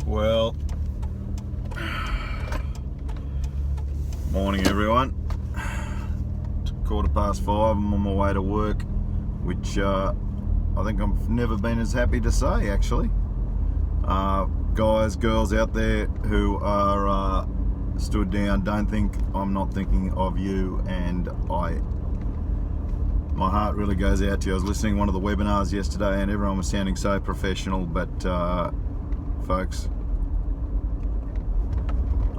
Well, morning everyone. It's 5:15. I'm on my way to work, which I think I've never been as happy to say, actually. Guys, girls out there who are stood down, don't think I'm not thinking of you, and my heart really goes out to you. I was listening to one of the webinars yesterday and everyone was sounding so professional, but folks,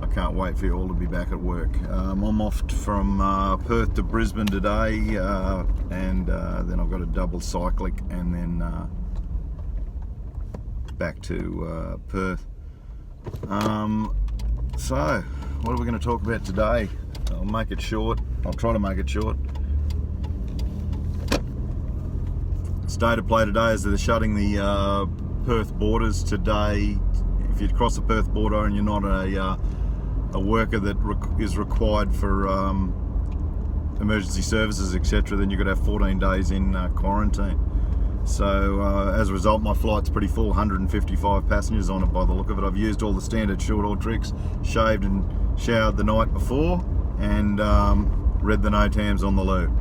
I can't wait for you all to be back at work. I'm off from Perth to Brisbane today, and then I've got a double cyclic and then back to Perth. So, what are we going to talk about today? I'll make it short. I'll try to make it short. State of play today is that they're shutting the Perth borders today. If you cross the Perth border and you're not a worker that is required for emergency services, etc., then you've got to have 14 days in quarantine. So as a result, my flight's pretty full, 155 passengers on it by the look of it. I've used all the standard short haul tricks, shaved and showered the night before, and read the NOTAMs on the loo.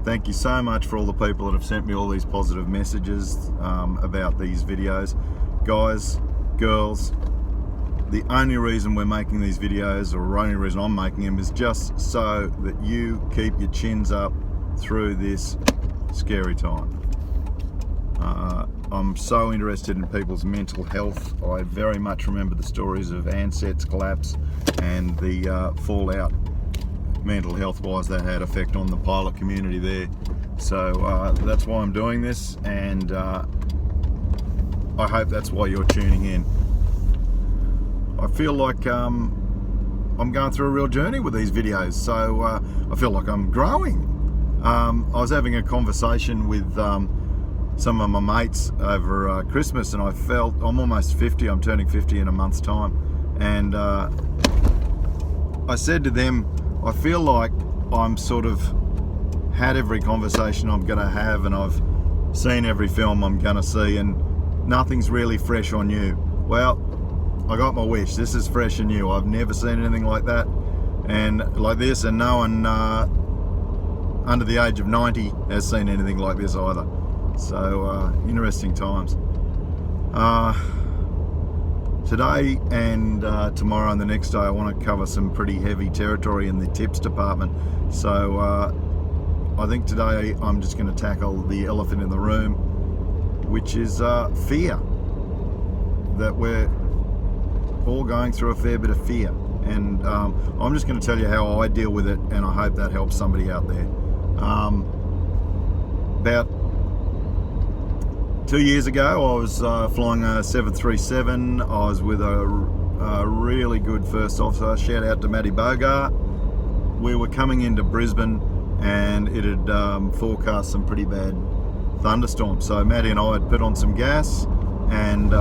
Thank you so much for all the people that have sent me all these positive messages about these videos. Guys, girls, the only reason we're making these videos, or the only reason I'm making them, is just so that you keep your chins up through this scary time. I'm so interested in people's mental health. I very much remember the stories of Ansets collapse and the fallout mental health wise that had effect on the pilot community there. So that's why I'm doing this, and I hope that's why you're tuning in. I feel like I'm going through a real journey with these videos, so I feel like I'm growing. I was having a conversation with some of my mates over Christmas, and I felt I'm almost 50. I'm turning 50 in a month's time, and I said to them, I feel like I'm sort of had every conversation I'm going to have, and I've seen every film I'm going to see, and nothing's really fresh on you. Well, I got my wish. This is fresh and new. I've never seen anything like that and like this, and no one under the age of 90 has seen anything like this either. So interesting times. Today and tomorrow and the next day I want to cover some pretty heavy territory in the tips department. So I think today I'm just going to tackle the elephant in the room, which is fear. That we're all going through a fair bit of fear, and I'm just going to tell you how I deal with it, and I hope that helps somebody out there. About 2 years ago I was flying a 737. I was with a really good first officer, shout out to Matty Bogart. We were coming into Brisbane and it had forecast some pretty bad thunderstorms, so Matty and I had put on some gas, and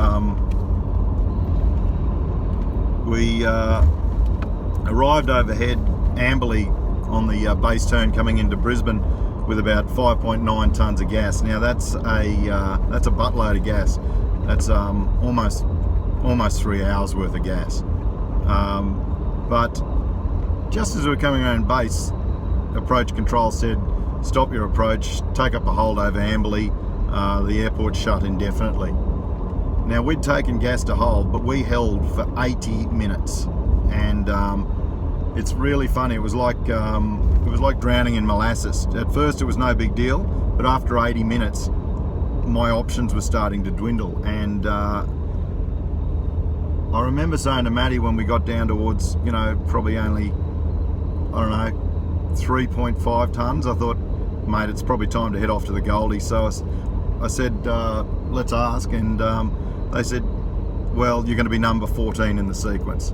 we arrived overhead Amberley on the base turn coming into Brisbane with about 5.9 tonnes of gas. Now that's a buttload of gas. That's almost 3 hours worth of gas. But just as we were coming around base, approach control said, stop your approach, take up a hold over Amberley, the airport's shut indefinitely. Now we'd taken gas to hold, but we held for 80 minutes, and it's really funny. It was like drowning in molasses. At first it was no big deal, but after 80 minutes my options were starting to dwindle, and I remember saying to Matty when we got down towards, probably only, 3.5 tonnes, I thought, mate, it's probably time to head off to the Goldie. So I said, let's ask, and they said, well, you're going to be number 14 in the sequence.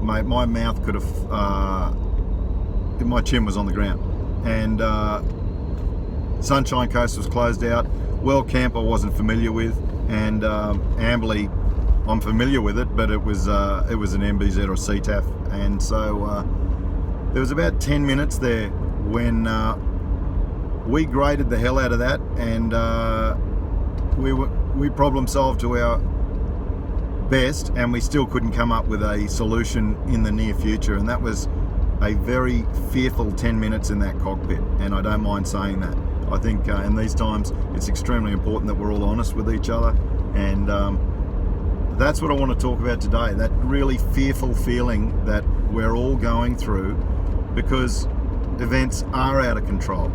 Mate, my mouth could have, my chin was on the ground, and Sunshine Coast was closed out. Well Camp I wasn't familiar with, and Amberley I'm familiar with it, but it was an MBZ or CTAF, and so there was about 10 minutes there when we graded the hell out of that, and we problem solved to our best, and we still couldn't come up with a solution in the near future. And that was a very fearful 10 minutes in that cockpit, and I don't mind saying that. I think in these times it's extremely important that we're all honest with each other, and that's what I want to talk about today, that really fearful feeling that we're all going through because events are out of control.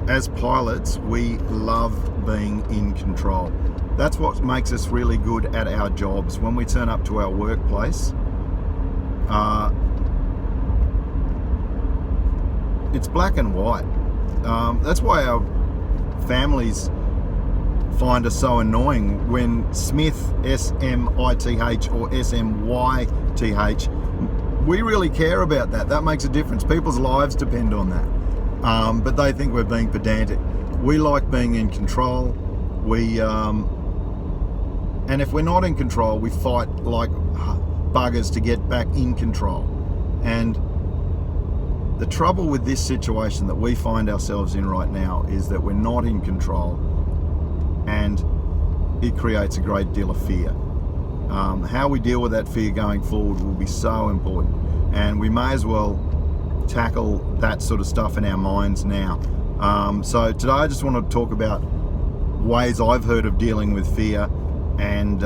As pilots, we love being in control. That's what makes us really good at our jobs. When we turn up to our workplace, it's black and white. That's why our families find us so annoying when Smith, S-M-I-T-H or S-M-Y-T-H, we really care about that. That makes a difference. People's lives depend on that. But they think we're being pedantic. We like being in control. And if we're not in control, we fight like buggers to get back in control. And the trouble with this situation that we find ourselves in right now is that we're not in control, and it creates a great deal of fear. How we deal with that fear going forward will be so important, and we may as well tackle that sort of stuff in our minds now. So today I just want to talk about ways I've heard of dealing with fear, and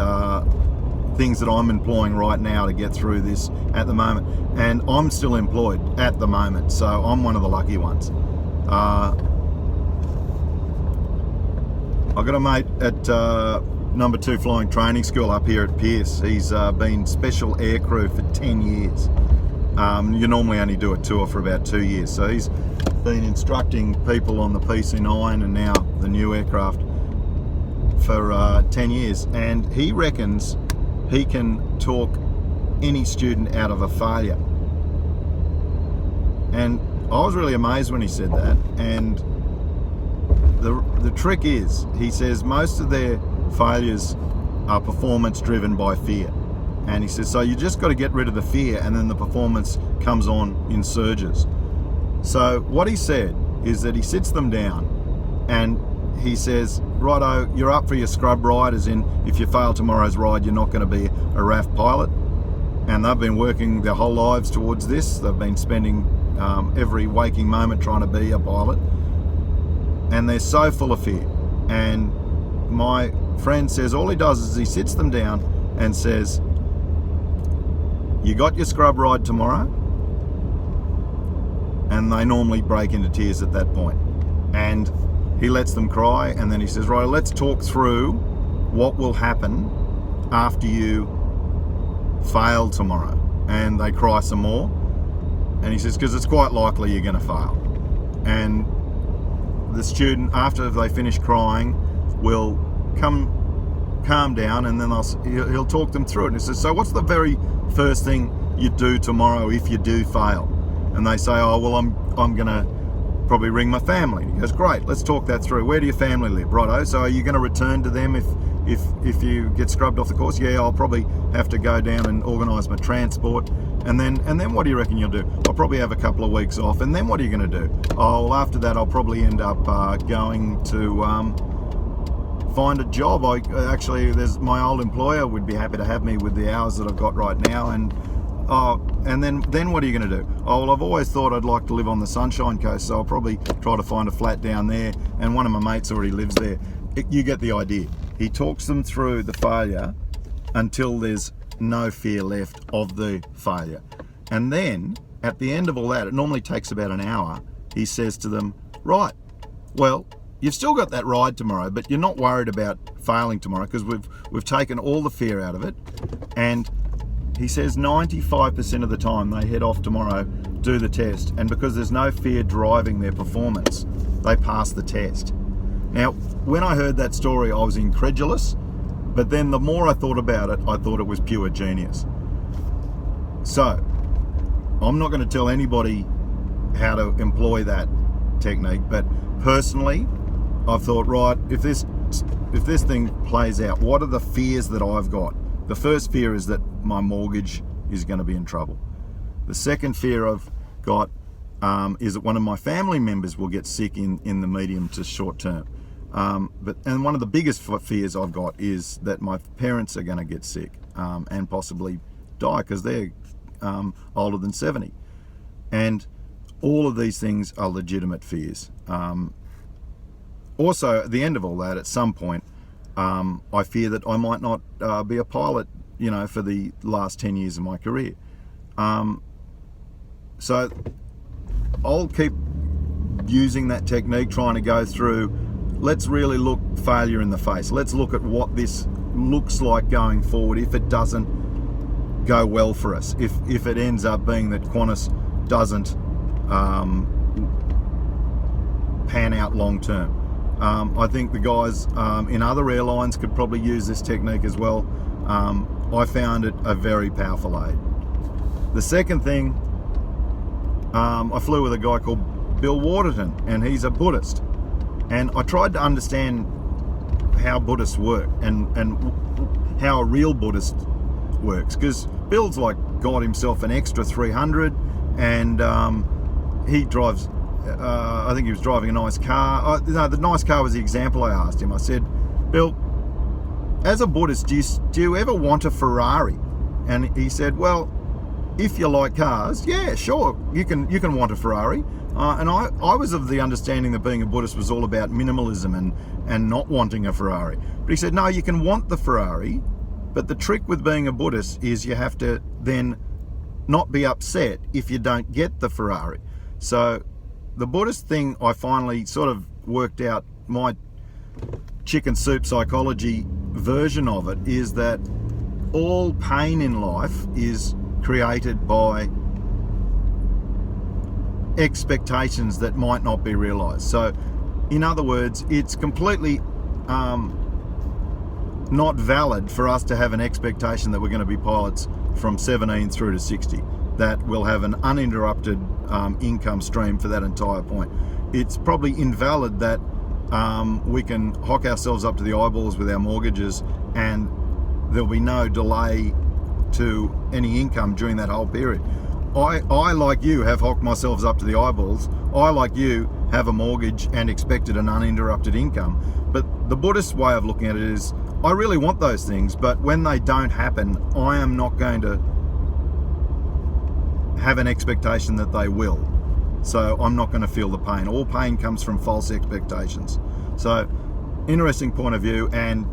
things that I'm employing right now to get through this at the moment. And I'm still employed at the moment, so I'm one of the lucky ones. I've got a mate at number 2 Flying Training School up here at Pearce. He's been special aircrew for 10 years. You normally only do a tour for about 2 years. So he's been instructing people on the PC-9 and now the new aircraft for 10 years. And he reckons he can talk any student out of a failure. And I was really amazed when he said that. And the trick is, he says most of their failures are performance driven by fear. And he says, so you just got to get rid of the fear, and then the performance comes on in surges. So what he said is that he sits them down and he says, righto, you're up for your scrub ride, as in if you fail tomorrow's ride, you're not going to be a RAF pilot. And they've been working their whole lives towards this. They've been spending every waking moment trying to be a pilot. And they're so full of fear. And my friend says all he does is he sits them down and says, you got your scrub ride tomorrow? And they normally break into tears at that point. And he lets them cry, and then he says, right, let's talk through what will happen after you fail tomorrow. And they cry some more. And he says, because it's quite likely you're going to fail. And the student, after they finish crying, will calm down, and then he'll talk them through it. And he says, so what's the very first thing you do tomorrow if you do fail? And they say, oh, well, I'm going to probably ring my family. And he goes, great, let's talk that through. Where do your family live? Righto, so are you going to return to them if you get scrubbed off the course? Yeah, I'll probably have to go down and organise my transport. And then what do you reckon you'll do? I'll probably have a couple of weeks off. And then what are you going to do? Oh, well, after that, I'll probably end up going to find a job. There's my old employer would be happy to have me with the hours that I've got right now. And then what are you going to do? Oh, well, I've always thought I'd like to live on the Sunshine Coast, so I'll probably try to find a flat down there, and one of my mates already lives there. You get the idea. He talks them through the failure until there's no fear left of the failure. And then, at the end of all that, it normally takes about an hour, he says to them, right, well, you've still got that ride tomorrow, but you're not worried about failing tomorrow because we've taken all the fear out of it. And he says 95% of the time they head off tomorrow, do the test, and because there's no fear driving their performance, they pass the test. Now, when I heard that story, I was incredulous, but then the more I thought about it, I thought it was pure genius. So, I'm not going to tell anybody how to employ that technique, but personally, I've thought, right, if this thing plays out, what are the fears that I've got? The first fear is that my mortgage is going to be in trouble. The second fear I've got, is that one of my family members will get sick in the medium to short term. And one of the biggest fears I've got is that my parents are going to get sick and possibly die because they're older than 70. And all of these things are legitimate fears. Also, at the end of all that, at some point, I fear that I might not be a pilot, for the last 10 years of my career. So I'll keep using that technique, trying to go through, let's really look failure in the face. Let's look at what this looks like going forward if it doesn't go well for us. If it ends up being that Qantas doesn't pan out long term. I think the guys in other airlines could probably use this technique as well. I found it a very powerful aid. The second thing, I flew with a guy called Bill Waterton, and he's a Buddhist. And I tried to understand how Buddhists work and how a real Buddhist works, because Bill's like got himself an extra 300, and he drives, I think he was driving a nice car. No, the nice car was the example I asked him. I said, Bill, as a Buddhist, do you ever want a Ferrari? And he said, well, if you like cars, yeah, sure, you can want a Ferrari. And I was of the understanding that being a Buddhist was all about minimalism and not wanting a Ferrari. But he said, no, you can want the Ferrari, but the trick with being a Buddhist is you have to then not be upset if you don't get the Ferrari. So the Buddhist thing, I finally sort of worked out, my chicken soup psychology version of it is that all pain in life is created by expectations that might not be realized. So in other words, it's completely not valid for us to have an expectation that we're going to be pilots from 17 through to 60, that we'll have an uninterrupted income stream for that entire point. It's probably invalid that we can hock ourselves up to the eyeballs with our mortgages and there'll be no delay to any income during that whole period. I, like you, have hocked myself up to the eyeballs. I, like you, have a mortgage and expected an uninterrupted income. But the Buddhist way of looking at it is, I really want those things, but when they don't happen, I am not going to have an expectation that they will. So I'm not going to feel the pain. All pain comes from false expectations. So, interesting point of view, and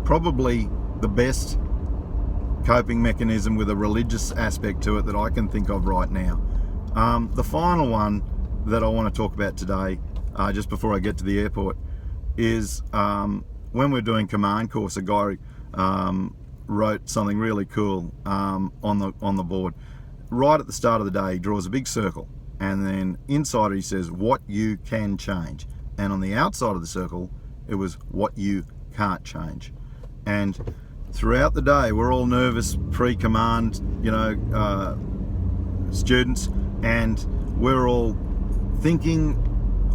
probably the best coping mechanism with a religious aspect to it that I can think of right now. The final one that I want to talk about today, just before I get to the airport, is when we're doing command course, a guy wrote something really cool on the board. Right at the start of the day, he draws a big circle, and then inside it he says what you can change, and on the outside of the circle it was what you can't change. And throughout the day, we're all nervous pre-command, students, and we're all thinking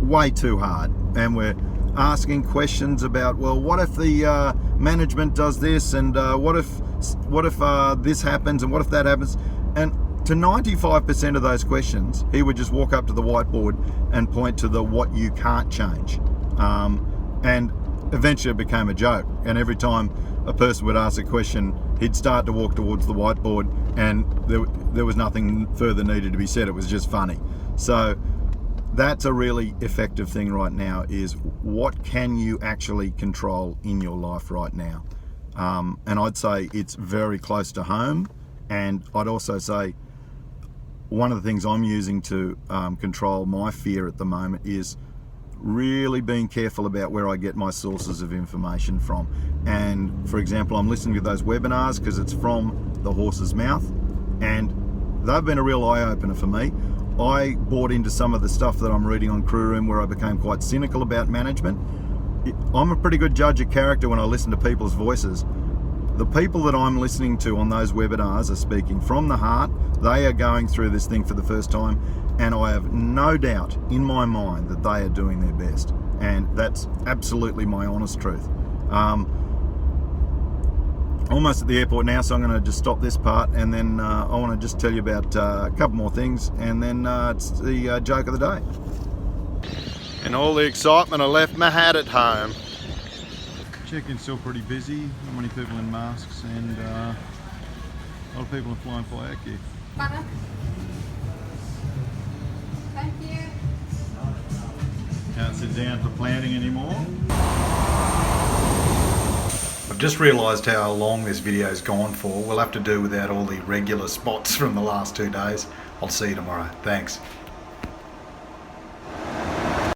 way too hard, and we're asking questions about, well, what if the management does this, and what if this happens, and what if that happens? And to 95% of those questions, he would just walk up to the whiteboard and point to the what you can't change. And eventually it became a joke, and every time a person would ask a question, he'd start to walk towards the whiteboard, and there was nothing further needed to be said. It was just funny. So that's a really effective thing right now, is what can you actually control in your life right now? And I'd say it's very close to home, and I'd also say one of the things I'm using to control my fear at the moment is really being careful about where I get my sources of information from. And for example, I'm listening to those webinars because it's from the horse's mouth, and they've been a real eye-opener for me. I bought into some of the stuff that I'm reading on Crew Room, where I became quite cynical about management. I'm a pretty good judge of character when I listen to people's voices. The people that I'm listening to on those webinars are speaking from the heart. They are going through this thing for the first time, and I have no doubt in my mind that they are doing their best, and that's absolutely my honest truth. almost at the airport now, so I'm going to just stop this part, and then I want to just tell you about a couple more things, and then it's the joke of the day. And all the excitement, I left my hat at home. Check-in's still pretty busy, not many people in masks, and a lot of people are flying fly here. Thank you. Can't sit down for planning anymore. I've just realised how long this video's gone for. We'll have to do without all the regular spots from the last 2 days. I'll see you tomorrow. Thanks.